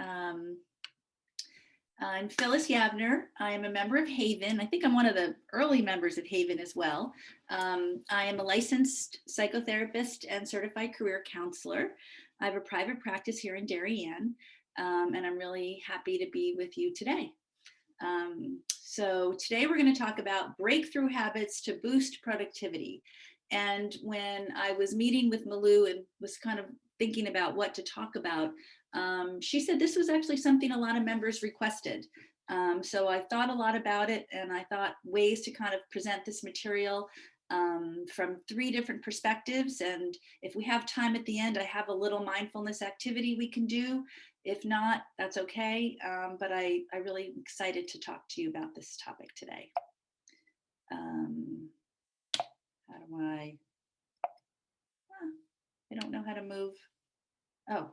Um, I'm Phyllis Yavner. I am a member of Hayvn. I think I'm one of the early members of Hayvn as well. I am a licensed psychotherapist and certified career counselor. I have a private practice here in Darien, and I'm really happy to be with you today. So today we're going to talk about breakthrough habits to boost productivity. And when I was meeting with Malou and was kind of thinking about what to talk about, she said this was actually something a lot of members requested. So I thought a lot about it, and I thought ways to kind of present this material from 3 different perspectives. And if we have time at the end, I have a little mindfulness activity we can do. If not, that's okay. But I really am excited to talk to you about this topic today. How do I don't know how to move. Oh,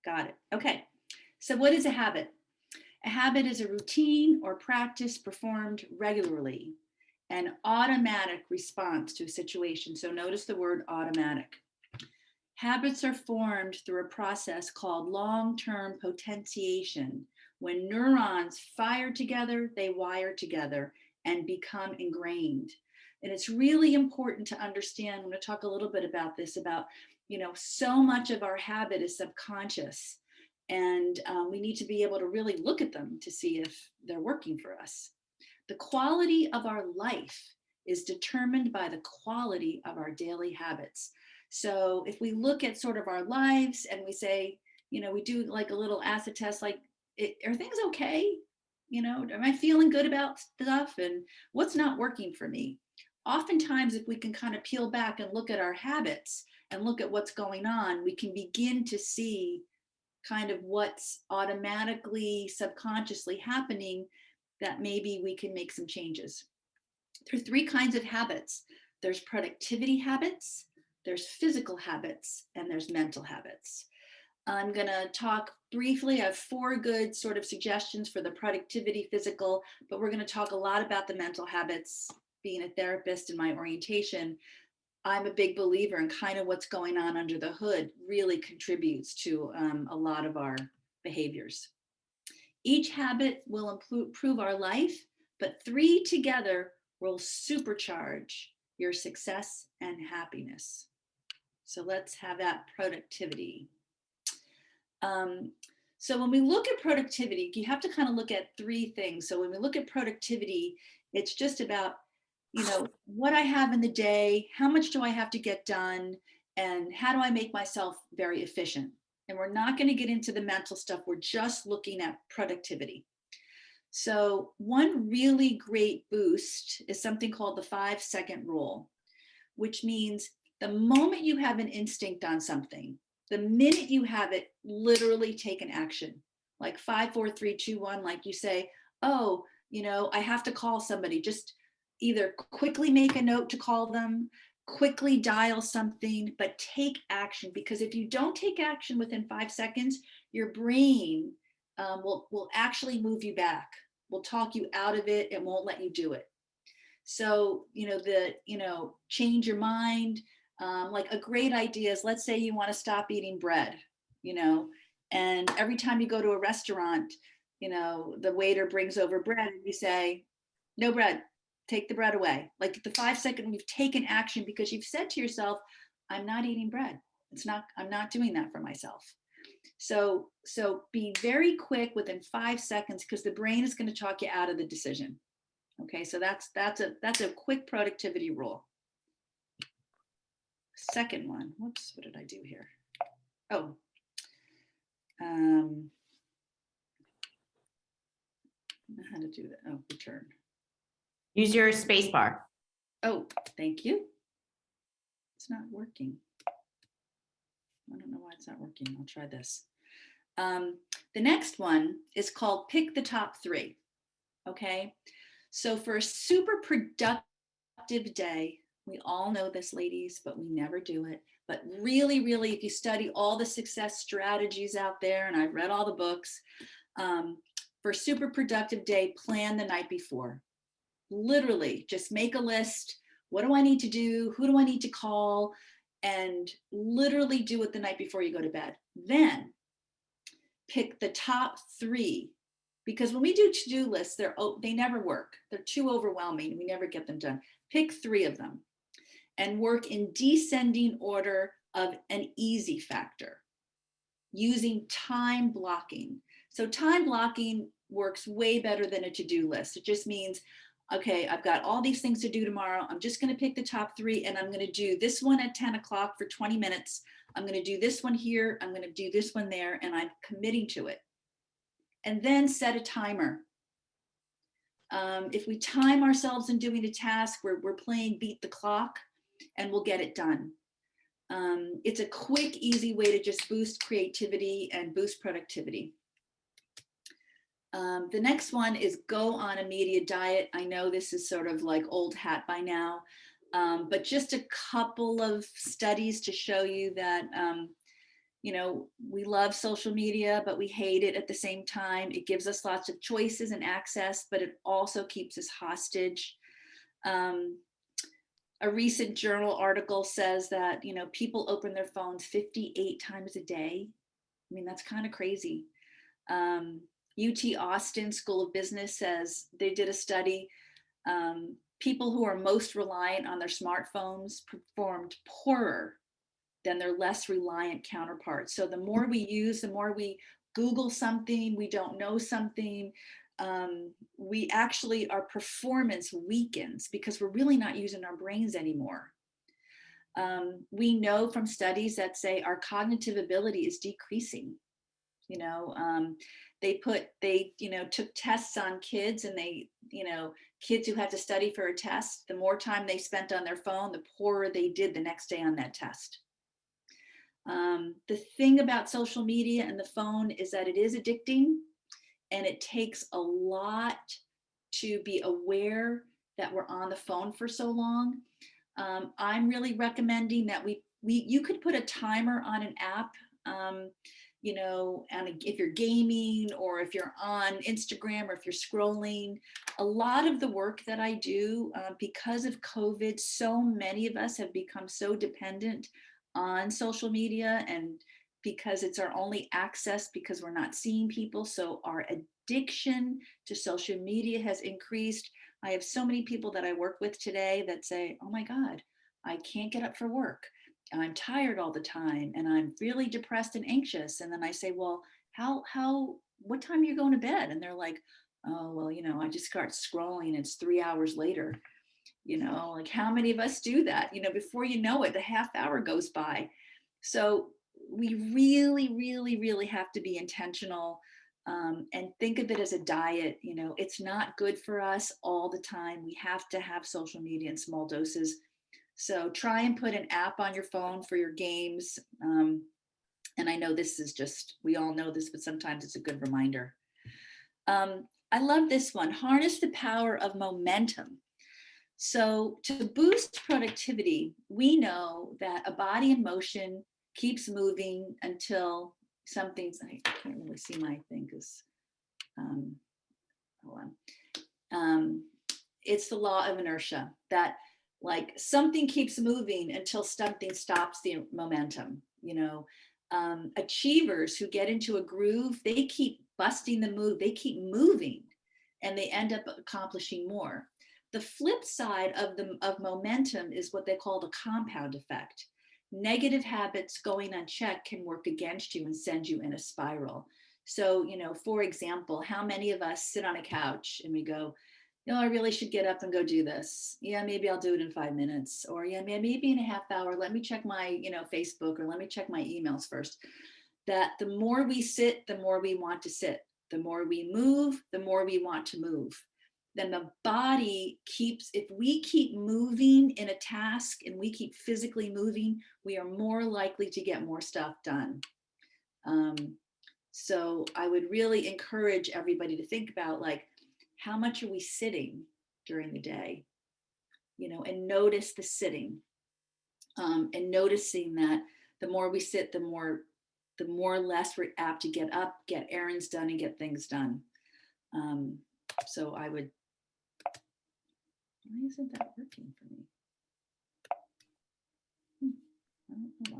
got it. Okay. So what is a habit? A habit is a routine or practice performed regularly, an automatic response to a situation. So notice the word automatic. Habits are formed through a process called long-term potentiation. When neurons fire together, they wire together and become ingrained. And it's really important to understand, I'm going to talk a little bit about this, about, so much of our habit is subconscious. And we need to be able to really look at them to see if they're working for us. The quality of our life is determined by the quality of our daily habits. So if we look at sort of our lives and we say, we do like a little acid test, like, are things okay? Am I feeling good about stuff? And what's not working for me? Oftentimes, if we can kind of peel back and look at our habits and look at what's going on, we can begin to see kind of what's automatically, subconsciously happening, that maybe we can make some changes. There are 3 kinds of habits. There's productivity habits, there's physical habits, and there's mental habits. I'm going to talk briefly. I have 4 good sort of suggestions for the productivity, physical, but we're going to talk a lot about the mental habits. Being a therapist in my orientation, I'm a big believer in kind of what's going on under the hood really contributes to a lot of our behaviors. Each habit will improve our life, but 3 together will supercharge your success and happiness. So let's have that productivity. So when we look at productivity, you have to kind of look at 3 things. So when we look at productivity, it's just about, what I have in the day, how much do I have to get done, and how do I make myself very efficient? And we're not going to get into the mental stuff. We're just looking at productivity. So one really great boost is something called the 5-second rule, which means the moment you have an instinct on something, the minute you have it, literally take an action. Like 5, 4, 3, 2, 1, like you say, oh, I have to call somebody. Just either quickly make a note to call them, quickly dial something, but take action. Because if you don't take action within 5 seconds, your brain will actually move you back, will talk you out of it and won't let you do it. So, change your mind. Like a great idea is, let's say you want to stop eating bread, and every time you go to a restaurant, the waiter brings over bread and you say, no bread, take the bread away. Like the 5-second, you've taken action because you've said to yourself, I'm not eating bread. I'm not doing that for myself. So be very quick within 5 seconds, because the brain is going to talk you out of the decision. Okay, so that's a quick productivity rule. Second one, whoops, what did I do here? Oh, I don't know how to do that. Oh, return. Use your space bar. Oh, thank you. It's not working. I don't know why it's not working. I'll try this. The next one is called pick the top 3. Okay, so for a super productive day, we all know this, ladies, but we never do it. But really, really, if you study all the success strategies out there, and I've read all the books, for a super productive day, plan the night before. Literally, just make a list. What do I need to do? Who do I need to call? And literally do it the night before you go to bed. Then pick the top 3, because when we do to-do lists, they never work. They're too overwhelming. We never get them done. Pick 3 of them and work in descending order of an easy factor using time blocking. So time blocking works way better than a to-do list. It just means, okay, I've got all these things to do tomorrow. I'm just going to pick the top 3 and I'm going to do this one at 10 o'clock for 20 minutes. I'm going to do this one here. I'm going to do this one there, and I'm committing to it. And then set a timer. If we time ourselves in doing a task, we're playing beat the clock, and we'll get it done. It's a quick, easy way to just boost creativity and boost productivity. The next one is go on a media diet. I know this is sort of like old hat by now, but just a couple of studies to show you that, you know, we love social media, but we hate it at the same time. It gives us lots of choices and access, but it also keeps us hostage. A recent journal article says that, you know, people open their phones 58 times a day. I mean, that's kind of crazy. UT Austin School of Business says they did a study. People who are most reliant on their smartphones performed poorer than their less reliant counterparts. So the more we use, the more we Google something, we don't know something, we actually, our performance weakens because we're really not using our brains anymore. We know from studies that say our cognitive ability is decreasing. You know, they took tests on kids, and kids who had to study for a test, the more time they spent on their phone, the poorer they did the next day on that test. The thing about social media and the phone is that it is addicting, and it takes a lot to be aware that we're on the phone for so long. I'm really recommending that you could put a timer on an app, you know, and if you're gaming or if you're on Instagram or if you're scrolling. A lot of the work that I do, because of COVID, so many of us have become so dependent on social media, and because it's our only access, because we're not seeing people. So our addiction to social media has increased. I have so many people that I work with today that say, oh my God, I can't get up for work. I'm tired all the time, and I'm really depressed and anxious. And then I say, well, what time are you going to bed? And they're like, oh, well, you know, I just start scrolling. It's 3 hours later. You know, like how many of us do that? You know, before you know it, the half hour goes by. So we really, really, really have to be intentional, and think of it as a diet. You know, it's not good for us all the time. We have to have social media in small doses. So try and put an app on your phone for your games. And I know this is just, we all know this, but sometimes it's a good reminder. I love this one. Harness the power of momentum. So to boost productivity, we know that a body in motion keeps moving until something's, I can't really see my thing because, hold on. It's the law of inertia, that like something keeps moving until something stops the momentum. You know, achievers who get into a groove, they keep busting the move, they keep moving, and they end up accomplishing more. The flip side of momentum is what they call the compound effect. Negative habits going unchecked can work against you and send you in a spiral. So, you know, for example, how many of us sit on a couch and we go, you know, I really should get up and go do this. Yeah, maybe I'll do it in 5 minutes. Or yeah, maybe in a half hour. Let me check my, you know, Facebook, or let me check my emails first. That the more we sit, the more we want to sit. The more we move, the more we want to move. Then the body keeps, if we keep moving in a task and we keep physically moving, we are more likely to get more stuff done. So I would really encourage everybody to think about, like, how much are we sitting during the day, you know, and notice the sitting, and noticing that the more we sit, the more less we're apt to get up, get errands done, and get things done. So I would, why isn't that working for me? I don't know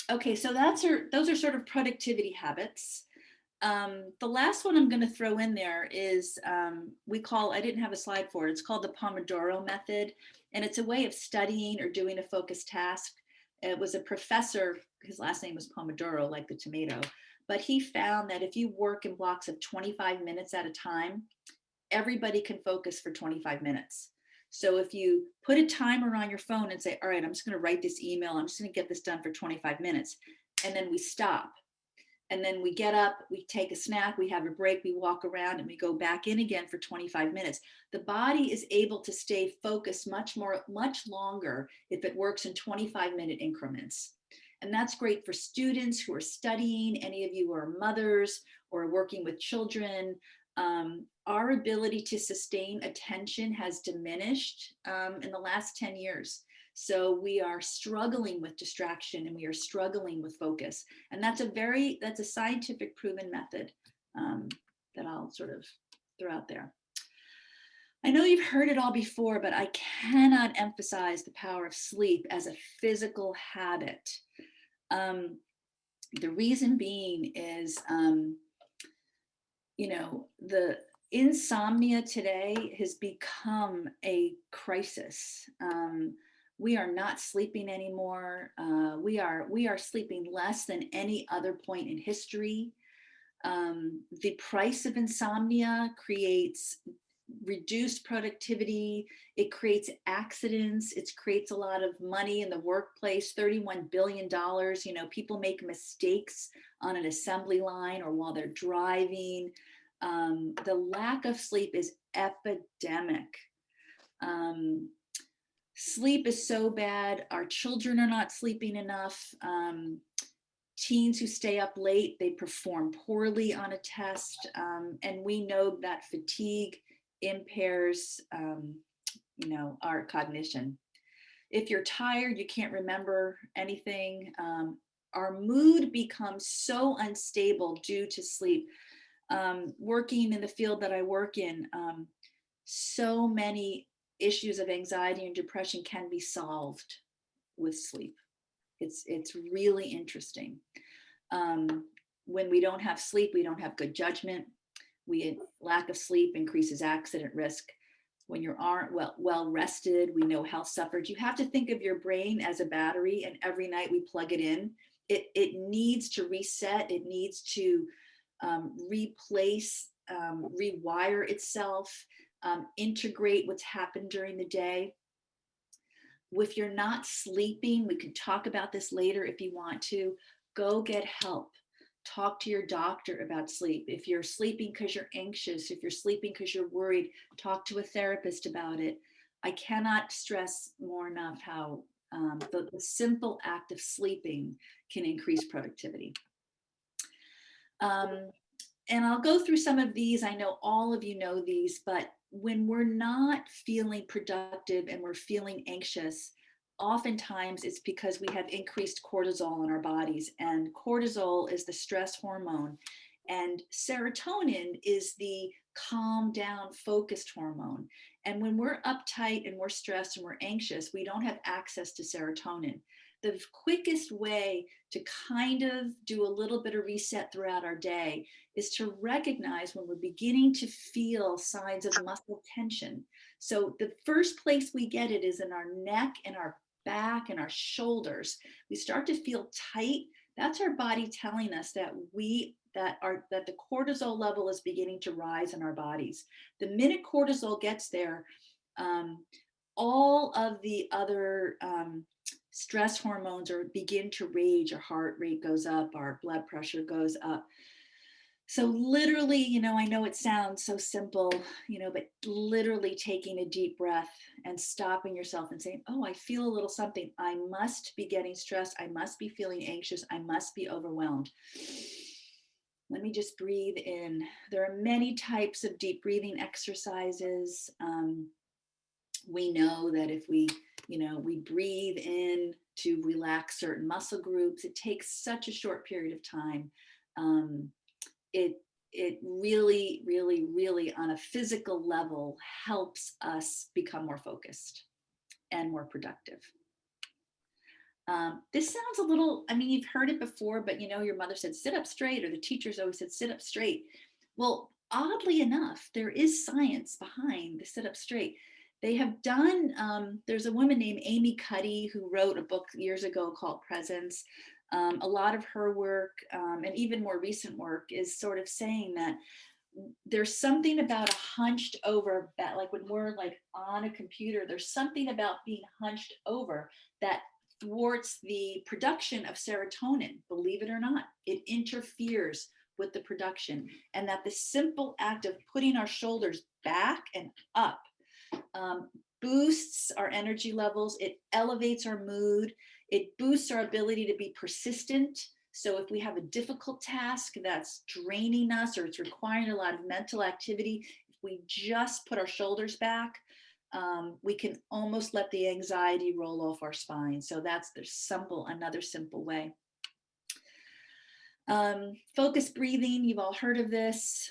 why. Okay, so those are sort of productivity habits. The last one I'm going to throw in there is I didn't have a slide for it. It's called the Pomodoro Method, and it's a way of studying or doing a focused task. It was a professor, his last name was Pomodoro, like the tomato, but he found that if you work in blocks of 25 minutes at a time, everybody can focus for 25 minutes. So if you put a timer on your phone and say, all right, I'm just going to write this email, I'm just going to get this done for 25 minutes, and then we stop. And then we get up, we take a snack, we have a break, we walk around, and we go back in again for 25 minutes. The body is able to stay focused much longer if it works in 25-minute increments. And that's great for students who are studying, any of you who are mothers or working with children. Our ability to sustain attention has diminished in the last 10 years. So we are struggling with distraction and we are struggling with focus. And that's a scientific proven method that I'll sort of throw out there. I know you've heard it all before, but I cannot emphasize the power of sleep as a physical habit. The reason being is, the insomnia today has become a crisis. We are not sleeping anymore. We are sleeping less than any other point in history. The price of insomnia creates reduced productivity. It creates accidents. It creates a lot of money in the workplace, $31 billion. People make mistakes on an assembly line or while they're driving. The lack of sleep is epidemic. Sleep is so bad. Our children are not sleeping enough. Teens who stay up late, they perform poorly on a test. And we know that fatigue impairs, our cognition. If you're tired, you can't remember anything. Our mood becomes so unstable due to sleep. Working in the field that I work in, so many issues of anxiety and depression can be solved with sleep. It's really interesting. When we don't have sleep, we don't have good judgment. Lack of sleep increases accident risk. When you aren't well rested, we know health suffers. You have to think of your brain as a battery, and every night we plug it in. It needs to reset. It needs to replace, rewire itself, integrate what's happened during the day. If you're not sleeping, we can talk about this later if you want to, go get help. Talk to your doctor about sleep. If you're sleeping because you're anxious, if you're sleeping because you're worried, talk to a therapist about it. I cannot stress more enough how the simple act of sleeping can increase productivity. And I'll go through some of these. I know all of you know these, but when we're not feeling productive and we're feeling anxious, oftentimes it's because we have increased cortisol in our bodies, and cortisol is the stress hormone, and serotonin is the calm down, focused hormone. And when we're uptight and we're stressed and we're anxious, we don't have access to serotonin. The quickest way to kind of do a little bit of reset throughout our day is to recognize when we're beginning to feel signs of muscle tension. So the first place we get it is in our neck and our back and our shoulders. We start to feel tight. That's our body telling us that the cortisol level is beginning to rise in our bodies. The minute cortisol gets there, all of the other stress hormones begin to rage. Our heart rate goes up, our blood pressure goes up. So literally, I know it sounds so simple, but literally taking a deep breath and stopping yourself and saying, oh, I feel a little something. I must be getting stressed. I must be feeling anxious. I must be overwhelmed. Let me just breathe in. There are many types of deep breathing exercises. We know that if we breathe in to relax certain muscle groups, it takes such a short period of time. It really, really, really on a physical level helps us become more focused and more productive. This sounds a little, I mean, you've heard it before, but your mother said sit up straight, or the teachers always said sit up straight. Well, oddly enough, there is science behind the sit up straight. They have done, there's a woman named Amy Cuddy who wrote a book years ago called Presence. A lot of her work, and even more recent work, is sort of saying that there's something about a hunched over back, like when we're like on a computer, there's something about being hunched over that thwarts the production of serotonin. Believe it or not, it interferes with the production, and that the simple act of putting our shoulders back and up boosts our energy levels. It elevates our mood. It boosts our ability to be persistent. So if we have a difficult task that's draining us, or it's requiring a lot of mental activity, if we just put our shoulders back, we can almost let the anxiety roll off our spine. So that's another simple way. Focused breathing, you've all heard of this.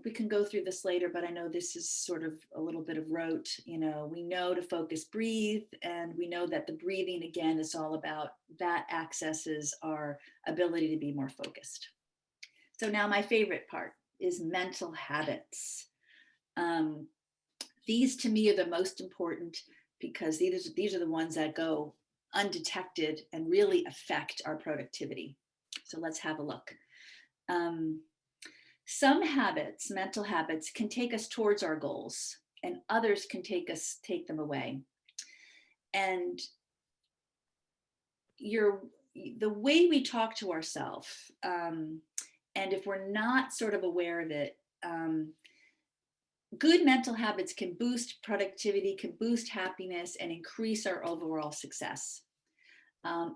We can go through this later, but I know this is sort of a little bit of rote. We know to focus breathe, and we know that the breathing, again, is all about that accesses our ability to be more focused. So now my favorite part is mental habits. These to me are the most important, because these are the ones that go undetected and really affect our productivity. So let's have a look. Some habits, mental habits, can take us towards our goals, and others can take them away. And the way we talk to ourselves, and if we're not sort of aware of it, good mental habits can boost productivity, can boost happiness, and increase our overall success.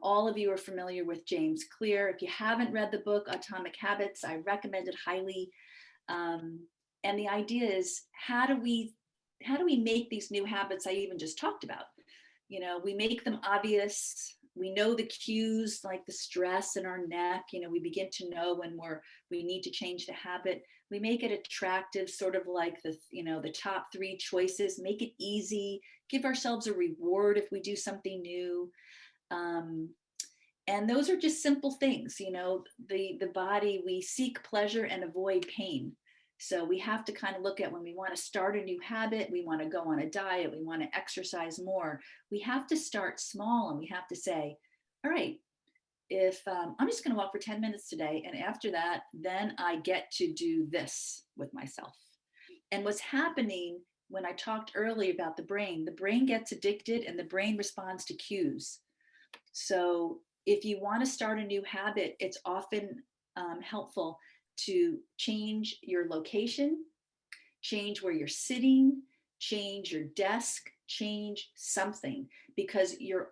All of you are familiar with James Clear. If you haven't read the book Atomic Habits, I recommend it highly. And the idea is, how do we make these new habits I even just talked about? We make them obvious. We know the cues, like the stress in our neck. We begin to know when we need to change the habit. We make it attractive, sort of like the top 3 choices. Make it easy. Give ourselves a reward if we do something new. And those are just simple things. The body, we seek pleasure and avoid pain. So we have to kind of look at when we want to start a new habit, we want to go on a diet, we want to exercise more. We have to start small, and we have to say, all right, if I'm just going to walk for 10 minutes today, and after that, then I get to do this with myself. And what's happening, when I talked earlier about the brain gets addicted, and the brain responds to cues. So if you want to start a new habit, it's often helpful to change your location, change where you're sitting, change your desk, change something, because your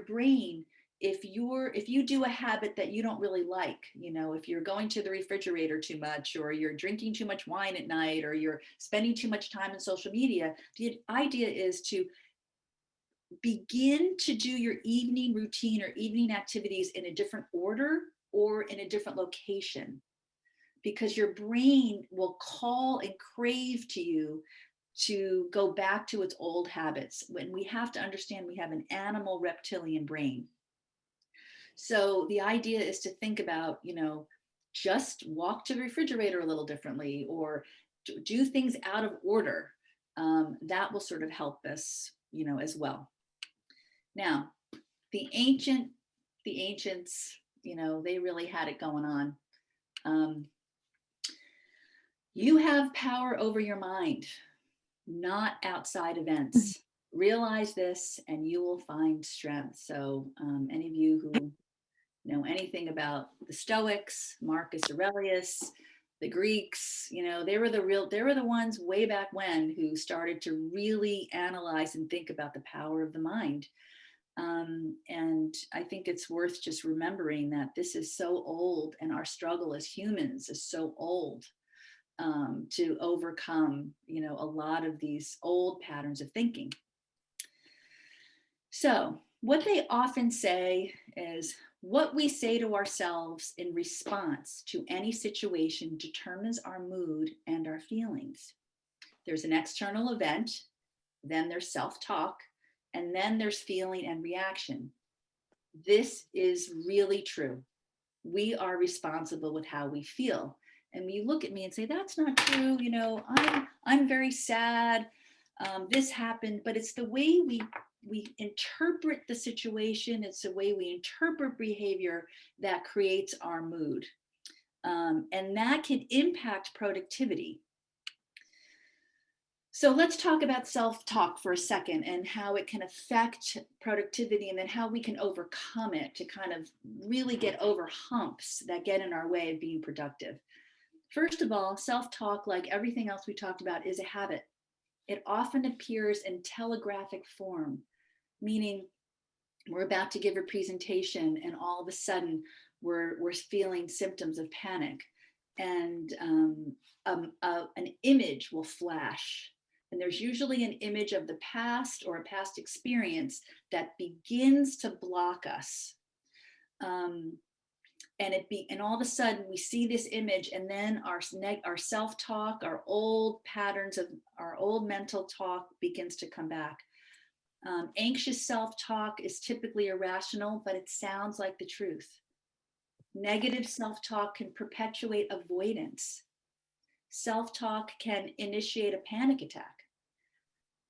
brain, if you do a habit that you don't really like, if you're going to the refrigerator too much, or you're drinking too much wine at night, or you're spending too much time on social media, the idea is to begin to do your evening routine or evening activities in a different order or in a different location, because your brain will call and crave to you to go back to its old habits. When we have to understand, we have an animal reptilian brain. So the idea is to think about, just walk to the refrigerator a little differently, or do things out of order. That will sort of help us, as well. Now, the ancients, they really had it going on. You have power over your mind, not outside events. Realize this, and you will find strength. So any of you who know anything about the Stoics, Marcus Aurelius, the Greeks, they were the ones way back when who started to really analyze and think about the power of the mind. And I think it's worth just remembering that this is so old, and our struggle as humans is so old, to overcome, a lot of these old patterns of thinking. So what they often say is, what we say to ourselves in response to any situation determines our mood and our feelings. There's an external event, then there's self-talk, and then there's feeling and reaction. This is really true. We are responsible with how we feel. And you look at me and say, that's not true. You know, I'm very sad. This happened, but it's the way we interpret the situation. It's the way we interpret behavior that creates our mood. And that can impact productivity. So let's talk about self-talk for a second and how it can affect productivity, and then how we can overcome it to kind of really get over humps that get in our way of being productive. First of all, self-talk, like everything else we talked about, is a habit. It often appears in telegraphic form, meaning we're about to give a presentation and all of a sudden we're feeling symptoms of panic, and an image will flash. And there's usually an image of the past or a past experience that begins to block us. And all of a sudden we see this image, and then our self-talk, our old patterns of our old mental talk begins to come back. Anxious self-talk is typically irrational, but it sounds like the truth. Negative self-talk can perpetuate avoidance. Self-talk can initiate a panic attack.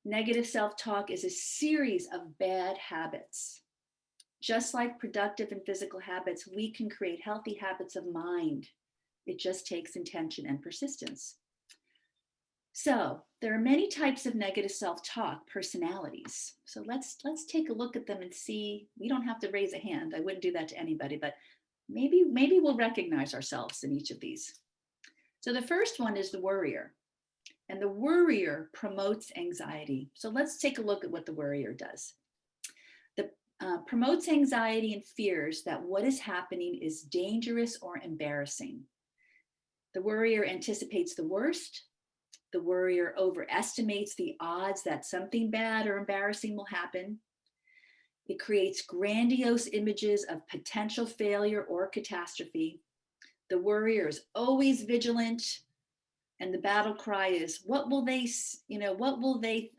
Negative self-talk is a series of bad habits. Just like productive and physical habits, we can create healthy habits of mind. It just takes intention and persistence. So there are many types of negative self-talk personalities. So let's take a look at them and see. We don't have to raise a hand. I wouldn't do that to anybody, but maybe we'll recognize ourselves in each of these. So the first one is the worrier. And the worrier promotes anxiety. So let's take a look at what the worrier does. The promotes anxiety and fears that what is happening is dangerous or embarrassing. The worrier anticipates the worst. The worrier overestimates the odds that something bad or embarrassing will happen. It creates grandiose images of potential failure or catastrophe. The worrier is always vigilant. And the battle cry is, what will they,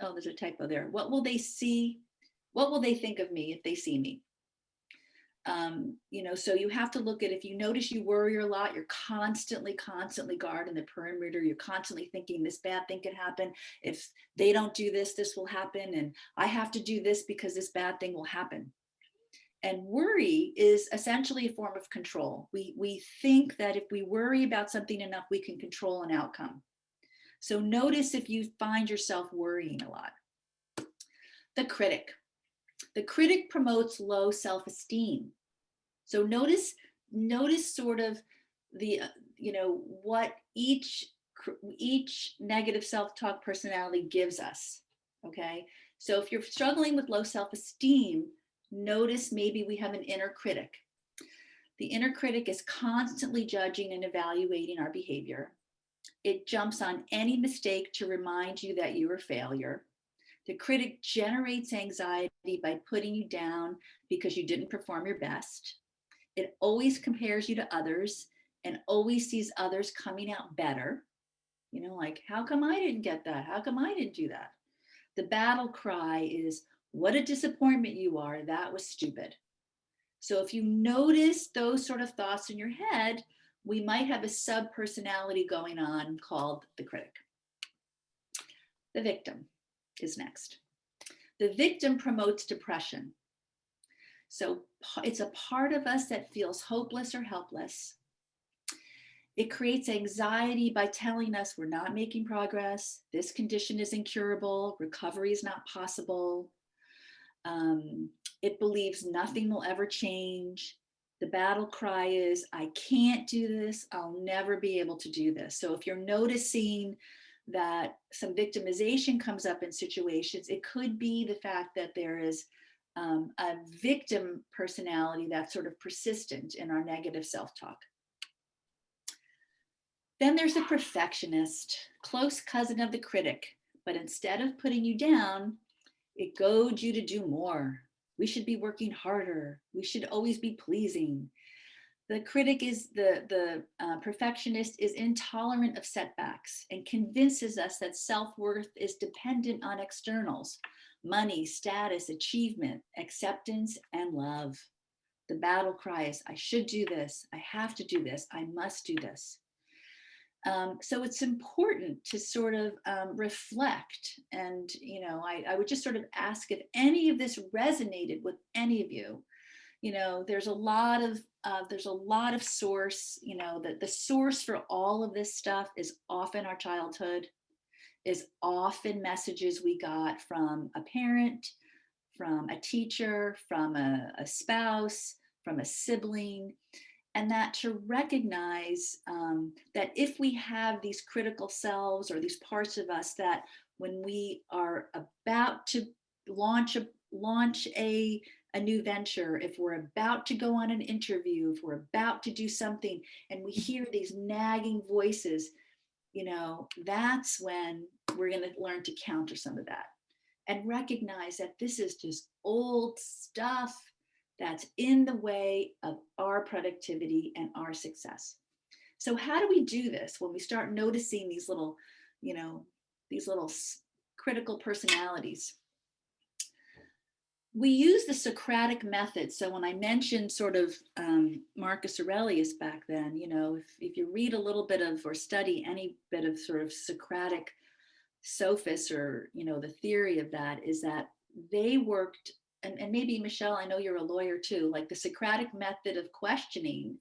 oh, there's a typo there. What will they see? What will they think of me if they see me? So you have to look at, if you notice you worry a lot, you're constantly guarding the perimeter. You're constantly thinking this bad thing could happen. If they don't do this, this will happen. And I have to do this because this bad thing will happen. And worry is essentially a form of control. We think that if we worry about something enough, we can control an outcome. So notice if you find yourself worrying a lot. The critic. The critic promotes low self-esteem. So notice sort of the, what each negative self-talk personality gives us, okay? So if you're struggling with low self-esteem, notice maybe we have an inner critic. The inner critic is constantly judging and evaluating our behavior. It jumps on any mistake to remind you that you're a failure. The critic generates anxiety by putting you down because you didn't perform your best. It always compares you to others and always sees others coming out better. Like, how come I didn't get that? How come I didn't do that? The battle cry is, what a disappointment you are. That was stupid. So if you notice those sort of thoughts in your head, we might have a sub-personality going on called the critic. The victim is next. The victim promotes depression. So it's a part of us that feels hopeless or helpless. It creates anxiety by telling us we're not making progress, this condition is incurable, recovery is not possible. It believes nothing will ever change. The battle cry is, I can't do this, I'll never be able to do this. So if you're noticing that some victimization comes up in situations, it could be the fact that there is a victim personality that's sort of persistent in our negative self-talk. Then there's a perfectionist, close cousin of the critic, but instead of putting you down, it goads you to do more. We should be working harder. We should always be pleasing. The critic is the perfectionist is intolerant of setbacks and convinces us that self-worth is dependent on externals, money, status, achievement, acceptance, and love. The battle cry is, I should do this. I have to do this. I must do this. So it's important to sort of reflect. And, I would just sort of ask if any of this resonated with any of you. There's a lot of source, that the source for all of this stuff is often our childhood, is often messages we got from a parent, from a teacher, from a spouse, from a sibling, and that to recognize that if we have these critical selves or these parts of us that when we are about to launch a new venture, if we're about to go on an interview, if we're about to do something and we hear these nagging voices, that's when we're going to learn to counter some of that and recognize that this is just old stuff that's in the way of our productivity and our success. So how do we do this when we start noticing these little, these little critical personalities? We use the Socratic Method. So when I mentioned sort of Marcus Aurelius back then, if you read a little bit of or study any bit of sort of Socratic sophists, or the theory of that is that they worked, and maybe Michelle, I know you're a lawyer too, like the Socratic method of questioning,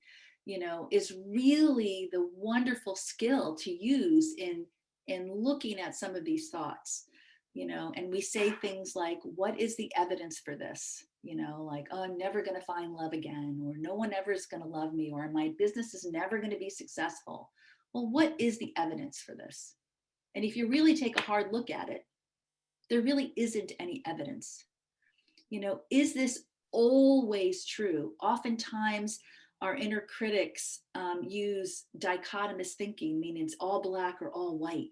is really the wonderful skill to use in looking at some of these thoughts. And we say things like, what is the evidence for this? Like, oh, I'm never going to find love again, or no one ever is going to love me, or my business is never going to be successful. Well, what is the evidence for this? And if you really take a hard look at it, there really isn't any evidence. Is this always true? Oftentimes, our inner critics use dichotomous thinking, meaning it's all black or all white.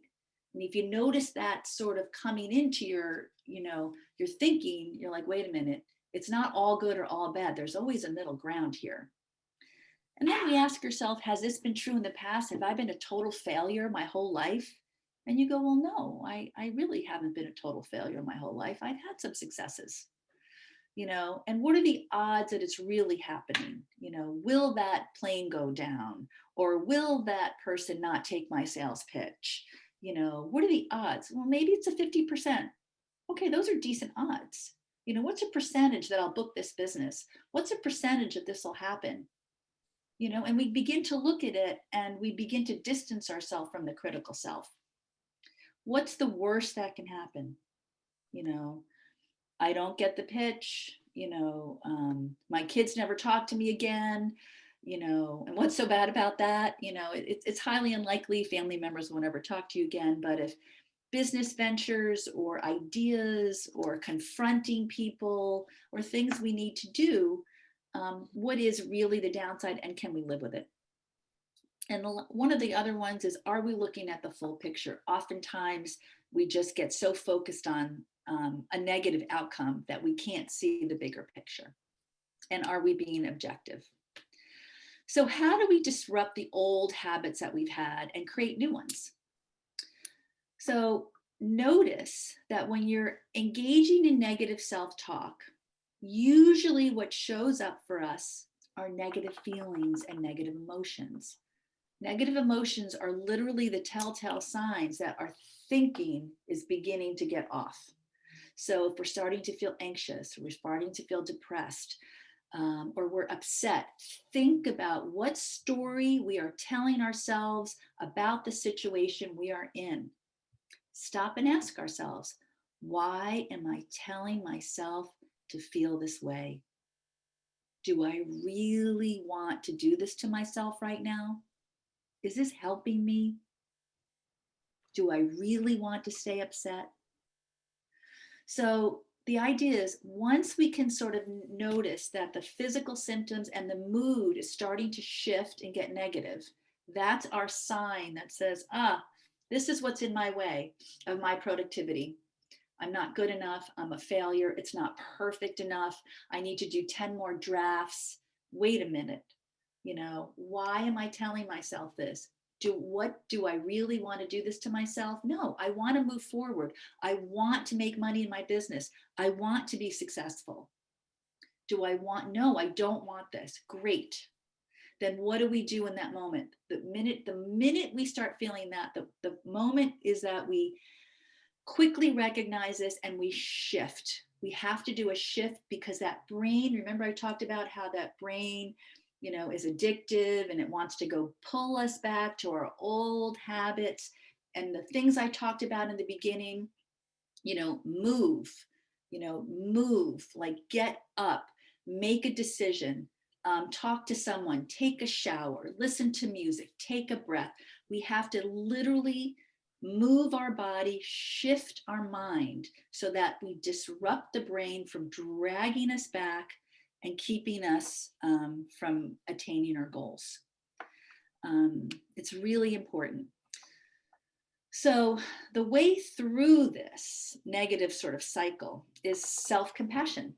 And if you notice that sort of coming into your thinking, you're like, wait a minute, it's not all good or all bad. There's always a middle ground here. And then we ask ourselves, has this been true in the past? Have I been a total failure my whole life? And you go, well, no, I really haven't been a total failure my whole life. I've had some successes, and what are the odds that it's really happening? Will that plane go down? Or will that person not take my sales pitch? What are the odds? Well, maybe it's a 50%. Okay, those are decent odds. What's a percentage that I'll book this business? What's a percentage that this will happen? And we begin to look at it and we begin to distance ourselves from the critical self. What's the worst that can happen? I don't get the pitch, my kids never talk to me again, and what's so bad about that? It's highly unlikely family members will never talk to you again. But if business ventures or ideas or confronting people or things we need to do, what is really the downside and can we live with it? And one of the other ones is, are we looking at the full picture? Oftentimes we just get so focused on a negative outcome that we can't see the bigger picture. And are we being objective? So how do we disrupt the old habits that we've had and create new ones? So notice that when you're engaging in negative self-talk, usually what shows up for us are negative feelings and negative emotions. Negative emotions are literally the telltale signs that our thinking is beginning to get off. So if we're starting to feel anxious, we're starting to feel depressed, or we're upset, think about what story we are telling ourselves about the situation we are in. Stop and ask ourselves, why am I telling myself to feel this way? Do I really want to do this to myself right now? Is this helping me? Do I really want to stay upset? So the idea is, once we can sort of notice that the physical symptoms and the mood is starting to shift and get negative, that's our sign that says, this is what's in my way of my productivity. I'm not good enough. I'm a failure. It's not perfect enough. I need to do 10 more drafts. Wait a minute. Why am I telling myself this? Do I really want to do this to myself? No, I want to move forward. I want to make money in my business. I want to be successful. Do I want, no, I don't want this. Great. Then what do we do in that moment? The minute we start feeling that, the moment is that we quickly recognize this and we shift. We have to do a shift because that brain, remember I talked about how that brain, is addictive and it wants to go pull us back to our old habits. And the things I talked about in the beginning, move, like get up, make a decision, talk to someone, take a shower, listen to music, take a breath. We have to literally move our body, shift our mind so that we disrupt the brain from dragging us back and keeping us from attaining our goals. It's really important. So the way through this negative sort of cycle is self-compassion.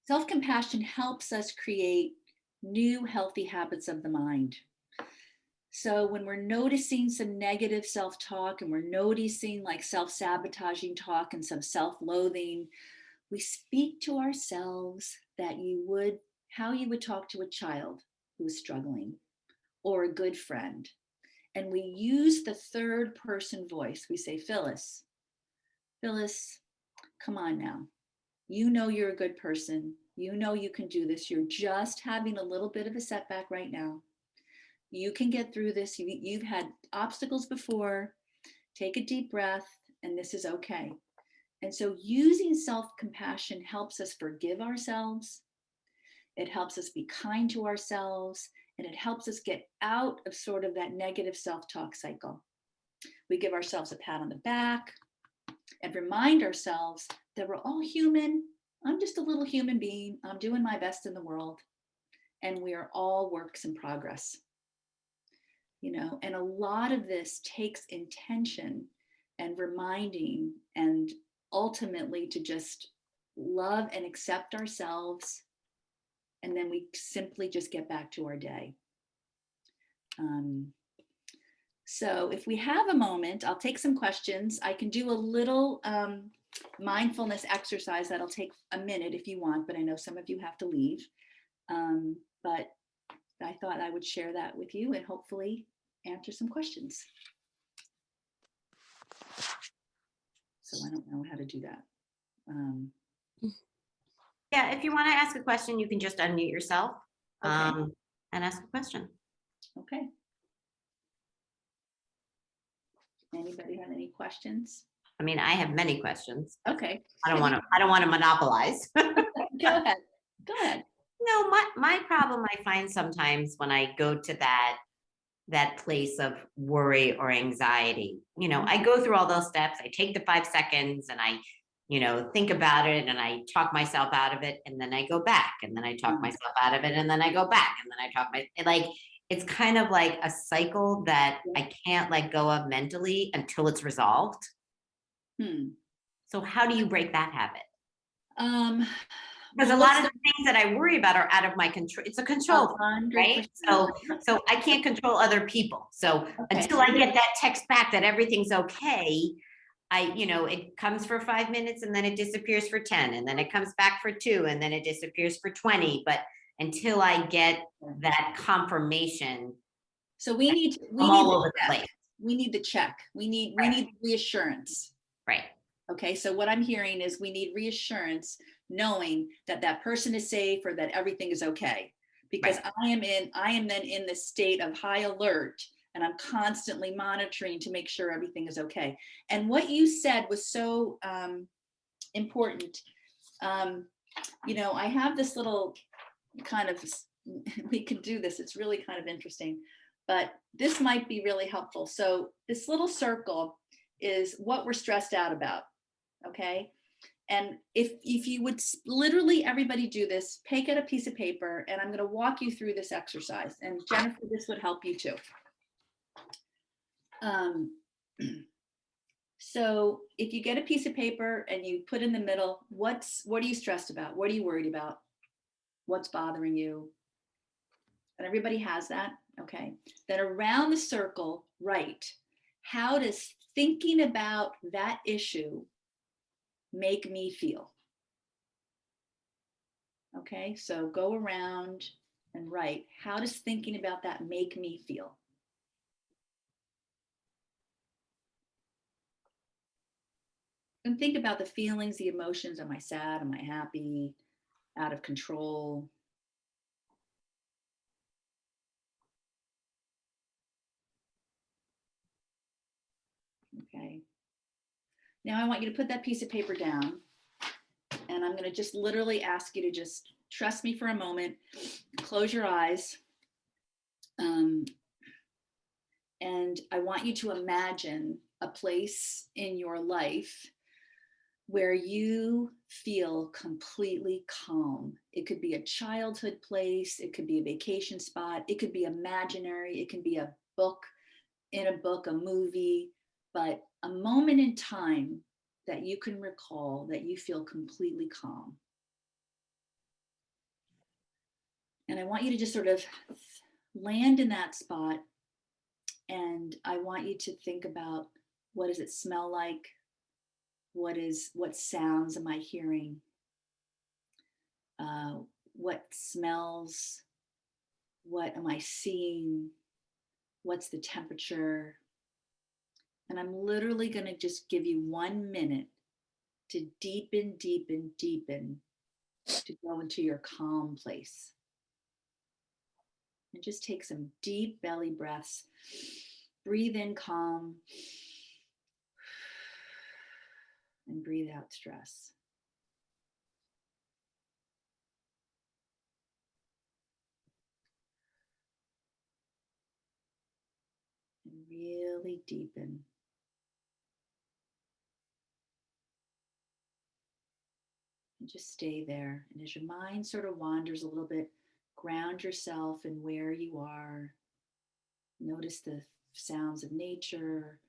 Self-compassion helps us create new healthy habits of the mind. So when we're noticing some negative self-talk and we're noticing like self-sabotaging talk and some self-loathing, we speak to ourselves that how you would talk to a child who is struggling or a good friend. And we use the third person voice. We say, Phyllis, come on now. You're a good person. You can do this. You're just having a little bit of a setback right now. You can get through this. You've had obstacles before. Take a deep breath, and this is okay. And so using self-compassion helps us forgive ourselves. It helps us be kind to ourselves, and it helps us get out of sort of that negative self-talk cycle. We give ourselves a pat on the back and remind ourselves that we're all human. I'm just a little human being. I'm doing my best in the world. And we are all works in progress. And a lot of this takes intention and reminding and ultimately to just love and accept ourselves. And then we simply just get back to our day. So if we have a moment, I'll take some questions. I can do a little mindfulness exercise that'll take a minute if you want, but I know some of you have to leave. But I thought I would share that with you and hopefully answer some questions. So I don't know how to do that. Yeah, if you want to ask a question, you can just unmute yourself and ask a question. Okay. Anybody have any questions? I mean, I have many questions. Okay. I don't want to monopolize. Go ahead. Go ahead. No, my problem I find sometimes when I go to that place of worry or anxiety, I go through all those steps. I take the 5 seconds and I, think about it and I talk myself out of it. And then I go back and then I talk myself out of it. And then I go back and then I it's kind of like a cycle that I can't let go of mentally until it's resolved. So how do you break that habit? Because a lot of the things that I worry about are out of my control. It's a control, right? So I can't control other people. So until I get that text back that everything's okay, it comes for 5 minutes and then it disappears for 10 and then it comes back for 2 and then it disappears for 20. But until I get that confirmation, so we need all over the place. We need the check. We need reassurance. Right. Okay. So what I'm hearing is we need reassurance, knowing that that person is safe or that everything is okay. Because I am then in the state of high alert and I'm constantly monitoring to make sure everything is okay. And what you said was so important. I have this little kind of, we could do this. It's really kind of interesting, but this might be really helpful. So this little circle is what we're stressed out about. Okay. And if you would literally everybody do this, take out a piece of paper and I'm going to walk you through this exercise. And Jennifer, this would help you too. So if you get a piece of paper and you put in the middle, what are you stressed about? What are you worried about? What's bothering you? And everybody has that. Okay. Then around the circle, write, how does thinking about that issue make me feel? Okay, so go around and write, how does thinking about that make me feel? And think about the feelings, the emotions. Am I sad? Am I happy? Out of control? Okay. Now I want you to put that piece of paper down, and I'm going to just literally ask you to just trust me for a moment, close your eyes, and I want you to imagine a place in your life where you feel completely calm. It could be a childhood place, it could be a vacation spot, it could be imaginary, it can be a book, in a book, a movie, but a moment in time that you can recall that you feel completely calm. And I want you to just sort of land in that spot, and I want you to think about, what does it smell like? What sounds am I hearing? What smells? What am I seeing? What's the temperature? And I'm literally going to just give you 1 minute to deepen, deepen, deepen, to go into your calm place. And just take some deep belly breaths. Breathe in calm and breathe out stress. And really deepen. And just stay there. And as your mind sort of wanders a little bit, ground yourself in where you are. Notice the sounds of nature.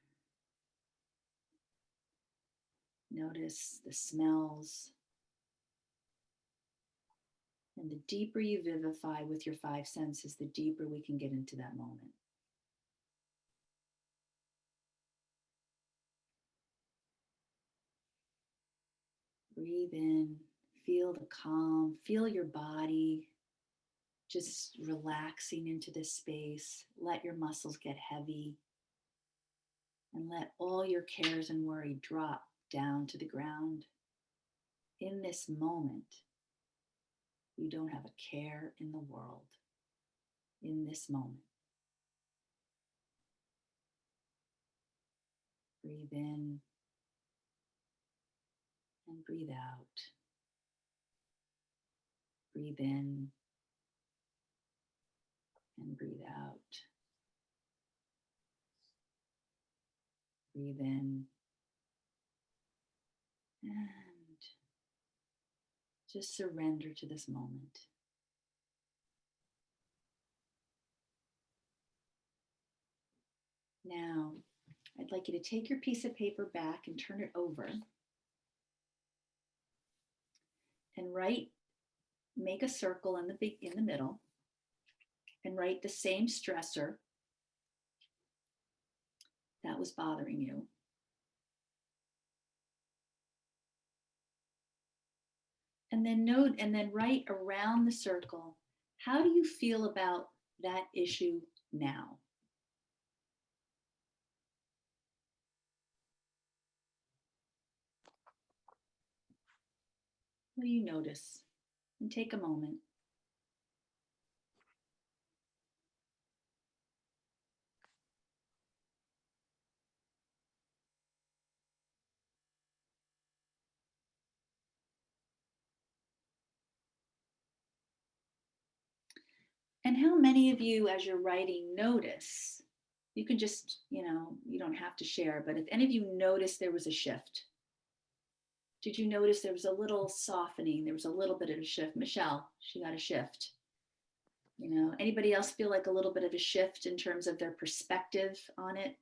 Notice the smells. And the deeper you vivify with your 5 senses, the deeper we can get into that moment. Breathe in, feel the calm, feel your body just relaxing into this space. Let your muscles get heavy, and let all your cares and worry drop down to the ground. In this moment, you don't have a care in the world. In this moment, breathe in and breathe out. Breathe in and breathe out. Breathe in and just surrender to this moment. Now, I'd like you to take your piece of paper back and turn it over and write, make a circle in the middle, and write the same stressor that was bothering you. And then write around the circle, how do you feel about that issue now? What do you notice? And take a moment. And how many of you, as you're writing, notice, you can just, you don't have to share, but if any of you notice there was a shift, did you notice there was a little softening? There was a little bit of a shift. Michelle, she got a shift. Anybody else feel like a little bit of a shift in terms of their perspective on it?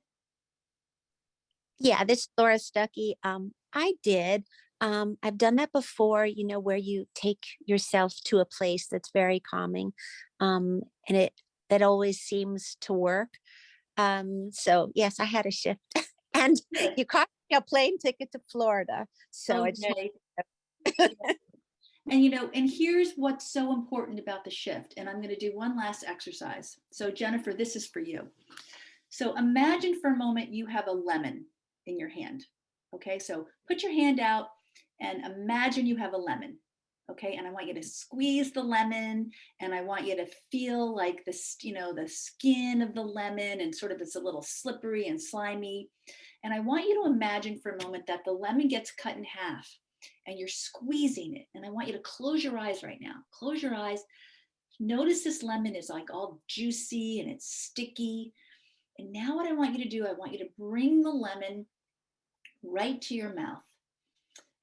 Yeah, this is Laura Stuckey. I did. I've done that before, where you take yourself to a place that's very calming. And that always seems to work. So yes, I had a shift. And Good. you cost me a plane ticket to Florida. So I just Okay. And, you know, and here's what's so important about the shift. And I'm going to do one last exercise. So Jennifer, this is for you. So imagine for a moment you have a lemon in your hand. Okay, so put your hand out and imagine you have a lemon. Okay, and I want you to squeeze the lemon, and I want you to feel like this, you know, the skin of the lemon, and sort of it's a little slippery and slimy. And I want you to imagine for a moment that the lemon gets cut in half and you're squeezing it. And I want you to close your eyes right now. Close your eyes. Notice this lemon is like all juicy and it's sticky. And now what I want you to do, I want you to bring the lemon right to your mouth.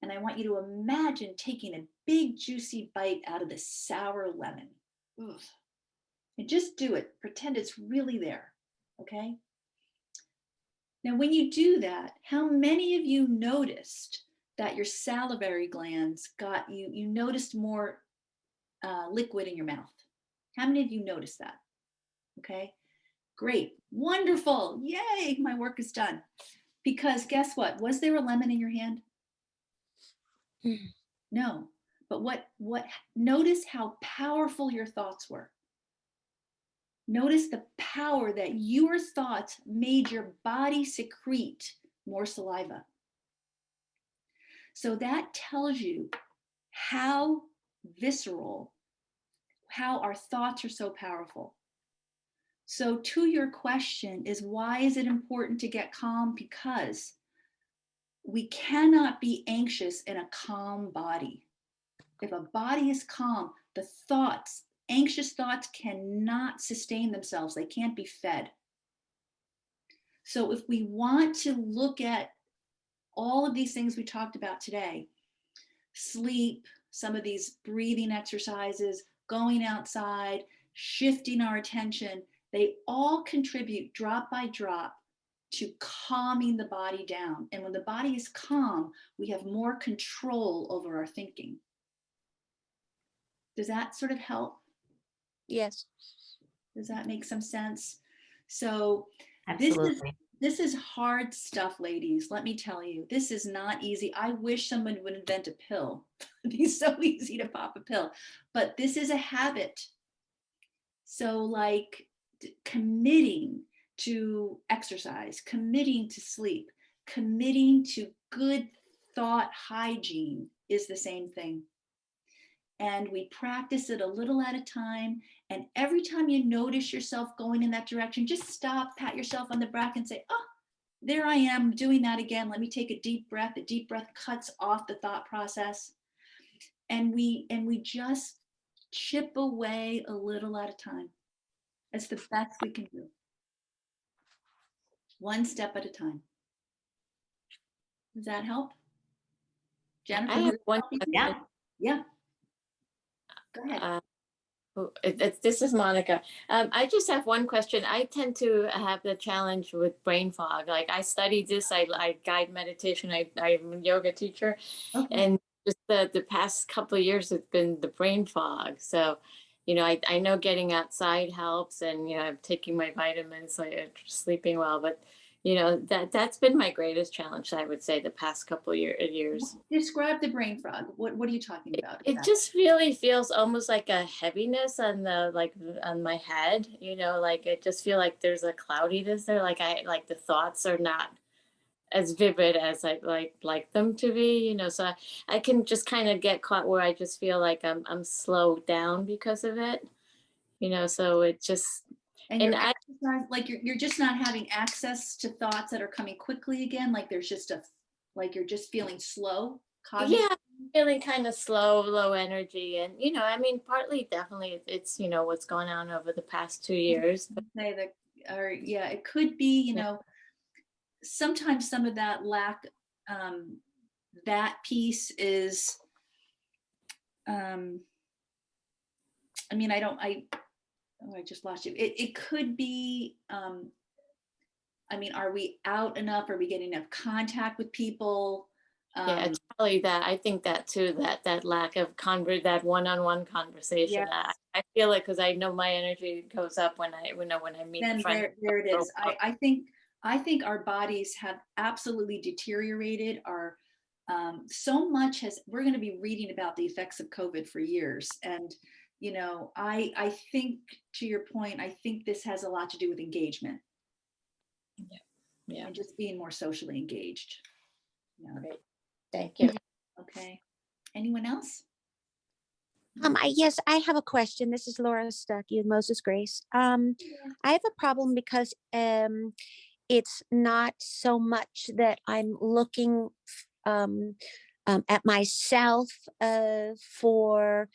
And I want you to imagine taking a big juicy bite out of this sour lemon. Ugh. And just do it. Pretend it's really there. Okay? Now, when you do that, how many of you noticed that your salivary glands got you noticed more liquid in your mouth? How many of you noticed that? Okay, great, wonderful, yay, my work is done. Because guess what? Was there a lemon in your hand? No, but notice how powerful your thoughts were. Notice the power that your thoughts made your body secrete more saliva. So that tells you how visceral, how our thoughts are so powerful. So to your question is, why is it important to get calm? Because we cannot be anxious in a calm body. If a body is calm, the thoughts, anxious thoughts cannot sustain themselves. They can't be fed. So if we want to look at all of these things we talked about today, sleep, some of these breathing exercises, going outside, shifting our attention, they all contribute drop by drop to calming the body down. And when the body is calm, we have more control over our thinking. Does that sort of help? Yes. Does that make some sense? So Absolutely. this is hard stuff, ladies. Let me tell you, this is not easy. I wish someone would invent a pill. It'd be so easy to pop a pill, but this is a habit. So like committing to exercise, committing to sleep, committing to good thought hygiene is the same thing. And we practice it a little at a time. And every time you notice yourself going in that direction, just stop, pat yourself on the back and say, oh, there I am doing that again. Let me take a deep breath. A deep breath cuts off the thought process. And we just chip away a little at a time. It's the best we can do. One step at a time. Does that help? Jennifer? I have one Yeah. Yeah. Go ahead. This is Monica. I just have one question. I tend to have the challenge with brain fog. Like I study this, I guide meditation, I'm a yoga teacher. Okay. And just the past couple of years, it's been the brain fog. So, you know, I know getting outside helps, and, you know, I'm taking my vitamins, so I'm sleeping well, but you know, that's been my greatest challenge, I would say, the past couple of years. Describe the brain fog. What are you talking about? It just really feels almost like a heaviness on on my head, you know, like I just feel like there's a cloudiness there. Like the thoughts are not as vivid as I like them to be, you know, so I can just kind of get caught where I just feel like I'm slowed down because of it, you know, so it just, and exercise, like you're just not having access to thoughts that are coming quickly again. Like there's just like you're just feeling slow. Yeah, feeling kind of slow, low energy. And, you know, I mean, partly definitely it's, you know, what's going on over the past 2 years. Say that, or yeah, it could be, you know, sometimes some of that lack, that piece is, I mean, I just lost you. It could be, I mean, are we out enough? Are we getting enough contact with people? Yeah, it's probably that. I think that too, that lack of that one-on-one conversation. Yes. I feel it because I know my energy goes up when I meet Then friends. there it is. I think our bodies have absolutely deteriorated. So much we're going to be reading about the effects of COVID for years. And, you know, I think, to your point, I think this has a lot to do with engagement. Yeah. And just being more socially engaged. Yeah. Great. Thank you. Okay. Anyone else? Yes, I have a question. This is Laura Stuckey with Moses Grace. I have a problem because it's not so much that I'm looking at myself for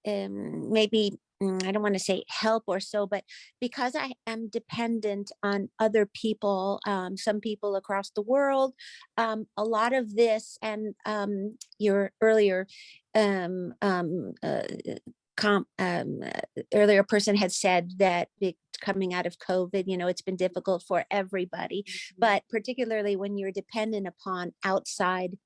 maybe I don't want to say help or so, but because I am dependent on other people, some people across the world, a lot of this, and your earlier earlier person had said that coming out of COVID, you know, it's been difficult for everybody, but particularly when you're dependent upon outside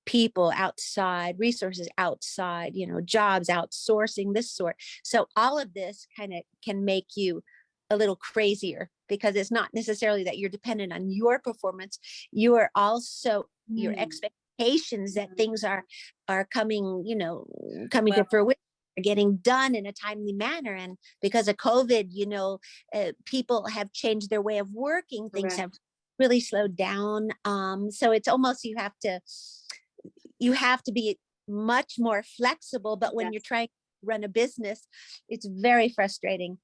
people, outside resources, outside, you know, jobs, outsourcing, this sort. So all of this kind of can make you a little crazier, because it's not necessarily that you're dependent on your performance. You are also your expectations that things are coming, you know, coming to fruition, are getting done in a timely manner. And because of COVID, you know, people have changed their way of working. Things have really slowed down. So it's almost you have to be much more flexible, but when you're trying to run a business, it's very frustrating.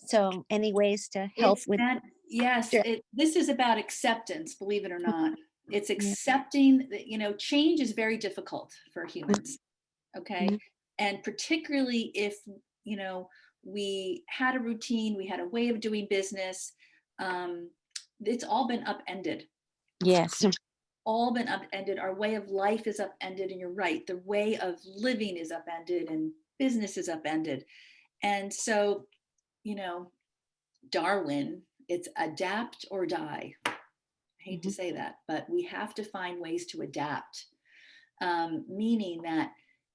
So any ways to help with that? Yes, this is about acceptance, believe it or not. It's accepting that, you know, change is very difficult for humans. Okay. And particularly if, you know, we had a routine, we had a way of doing business, it's all been upended. Yes. All been upended. Our way of life is upended. And you're right, the way of living is upended and business is upended. And so, you know, Darwin, it's adapt or die. I hate to say that, but we have to find ways to adapt, meaning that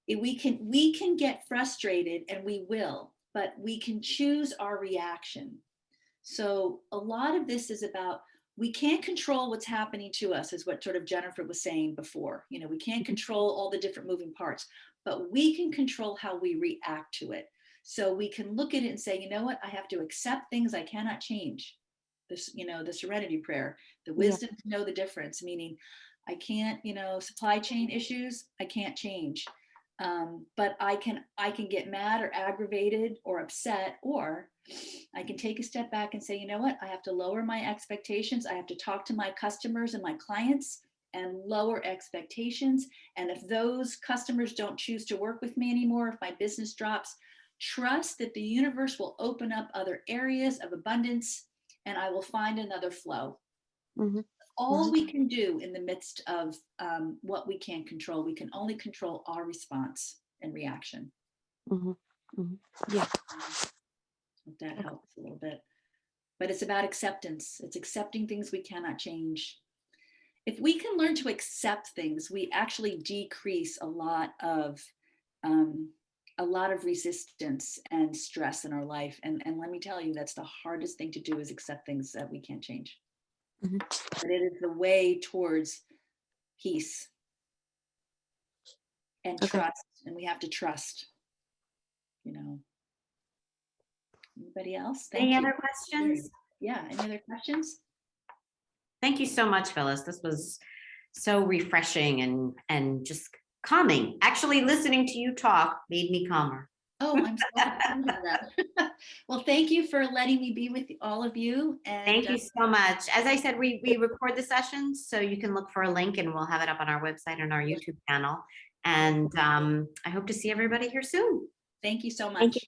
we can get frustrated, and we will, but we can choose our reaction. So a lot of this is about, we can't control what's happening to us, is what sort of Jennifer was saying before. You know, we can't control all the different moving parts, but we can control how we react to it. So we can look at it and say, you know what, I have to accept things I cannot change. This, you know, the serenity prayer, the wisdom to know the difference, meaning I can't, you know, supply chain issues, I can't change. But I can get mad or aggravated or upset, or I can take a step back and say, you know what, I have to lower my expectations. I have to talk to my customers and my clients and lower expectations. And if those customers don't choose to work with me anymore, if my business drops, trust that the universe will open up other areas of abundance and I will find another flow. All we can do in the midst of what we can't control, we can only control our response and reaction. Yeah. If that helps a little bit. But it's about acceptance. It's accepting things we cannot change. If we can learn to accept things, we actually decrease a lot of resistance and stress in our life. And let me tell you, that's the hardest thing to do, is accept things that we can't change. But it is the way towards peace and trust. And we have to trust, you know. Anybody else? Any other questions? Yeah, any other questions? Thank you so much, Phyllis. This was so refreshing and just calming. Actually, listening to you talk made me calmer. Oh, I'm so happy to hear that. Well, thank you for letting me be with all of you. And thank you so much. As I said, we record the sessions, so you can look for a link, and we'll have it up on our website and our YouTube channel. And I hope to see everybody here soon. Thank you so much. Thank you.